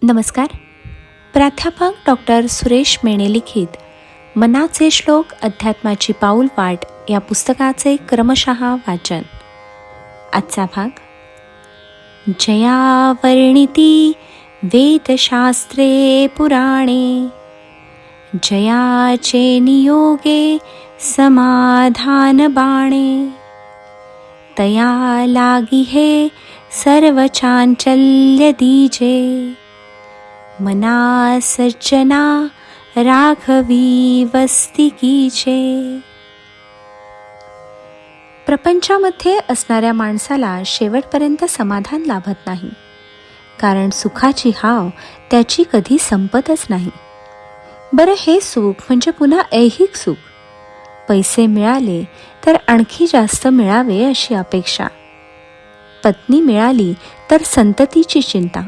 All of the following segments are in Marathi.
नमस्कार. प्राध्यापक डॉक्टर सुरेश मेणे लिखित मनाचे श्लोक अध्यात्माची पाऊल वाट या पुस्तकाचे क्रमशः वाचन. आजचा भाग. जया वर्णिती वेदशास्त्रे पुराणे, जयाचे नियोगे समाधान बाणे, तया लागी हे सर्व चांचल्य दीजे, मना सज्जना राघवी वस्ती कीचे. प्रपंचामध्ये असणाऱ्या माणसाला शेवटपर्यंत समाधान लाभत नाही, कारण सुखाची हाव त्याची कधी संपतच नाही. बरं, हे सुख म्हणजे पुन्हा ऐहिक सुख. पैसे मिळाले तर आणखी जास्त मिळावे अशी अपेक्षा. पत्नी मिळाली तर संततीची चिंता.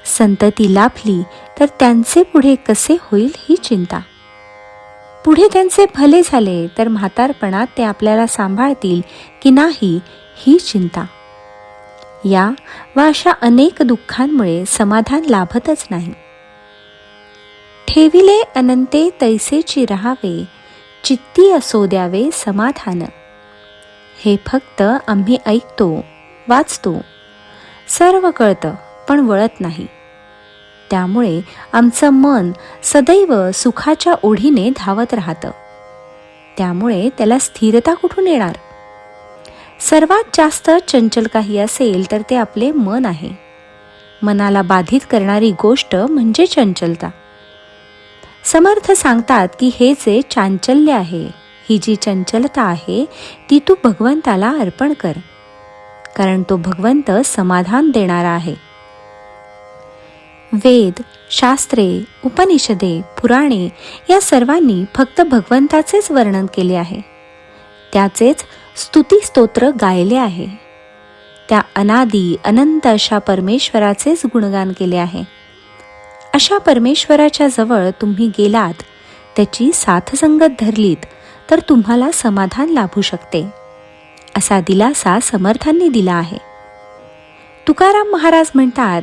संतती लाभली तर त्यांचे पुढे कसे होईल ही चिंता. पुढे त्यांचे भले झाले तर म्हातारपणात ते आपल्याला सांभाळतील की नाही ही चिंता. या व अशा अनेक दुःखांमुळे समाधान लाभतच नाही. ठेविले अनंते तैसेची राहावे, चित्ती असो द्यावे समाधान. हे फक्त आम्ही ऐकतो, वाचतो, सर्व कळतं पण वळत नाही. त्यामुळे आमचं मन सदैव सुखाच्या ओढीने धावत राहतं. त्यामुळे त्याला स्थिरता कुठून येणार? सर्वात जास्त चंचल काही असेल तर ते आपले मन आहे. मनाला बाधित करणारी गोष्ट म्हणजे चंचलता. समर्थ सांगतात की हे जे चांचल्य आहे, ही जी चंचलता आहे ती तू भगवंताला अर्पण कर, कारण तो भगवंत समाधान देणारा आहे. वेद, शास्त्रे, उपनिषदे, पुराणे या सर्वांनी फक्त भगवंताचेच वर्णन केले आहे. त्याचेच स्तुती स्तोत्र गायले आहे. त्या अनादी अनंत अशा परमेश्वराचेच गुणगान केले आहे. अशा परमेश्वराच्या जवळ तुम्ही गेलात, त्याची साथसंगत धरलीत तर तुम्हाला समाधान लाभू शकते, असा दिलासा समर्थांनी दिला आहे. तुकाराम महाराज म्हणतात,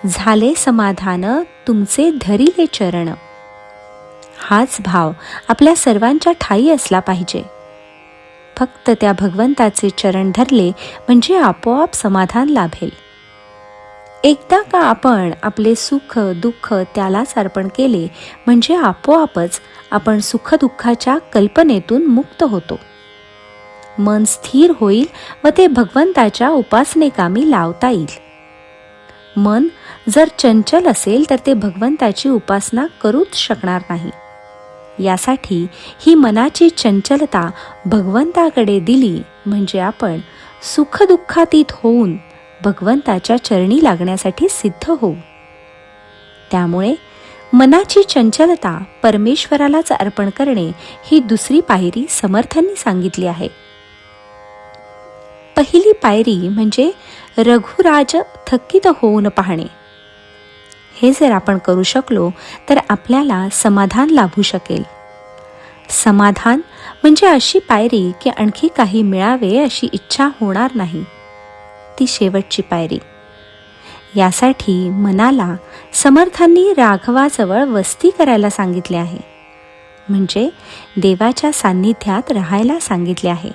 झाले समाधान तुमचे धरिले चरण. हाच भाव आपल्या सर्वांच्या ठायी असला पाहिजे. फक्त त्या भगवंताचे चरण धरले म्हणजे आपोआप समाधान लाभेल. एकदा का आपण आपले सुख दुःख त्यालाच अर्पण केले म्हणजे आपोआपच आपण सुखदुःखाच्या कल्पनेतून मुक्त होतो. मन स्थिर होईल व ते भगवंताच्या उपासनेकामी लावता येईल. मन जर चंचल असेल तर ते भगवंताची उपासना करूच शकणार नाही. यासाठी ही मनाची चंचलता भगवंताकडे दिली म्हणजे आपण सुखदुःखातीत होऊन भगवंताच्या चरणी लागण्यासाठी सिद्ध होऊ. त्यामुळे मनाची चंचलता परमेश्वरालाच अर्पण करणे ही दुसरी पायरी समर्थांनी सांगितली आहे. पहिली पायरी म्हणजे रघुराज थकीत होऊन पाहणे. हे जर आपण करू शकलो तर आपल्याला समाधान लाभू शकेल. समाधान म्हणजे अशी पायरी की आणखी काही मिळावे अशी इच्छा होणार नाही. ती शेवटची पायरी. यासाठी मनाला समर्थांनी राघवाजवळ वस्ती करायला सांगितले आहे, म्हणजे देवाच्या सान्निध्यात राहायला सांगितले आहे.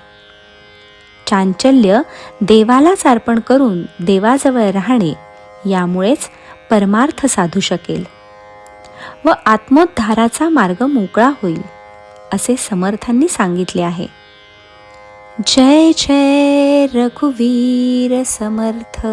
चांचल्य देवालाच अर्पण करून देवाजवळ राहणे, यामुळेच परमार्थ साधू शकेल व आत्मोद्धाराचा मार्ग मोकळा होईल, असे समर्थांनी सांगितले आहे. जय जय रघुवीर समर्थ.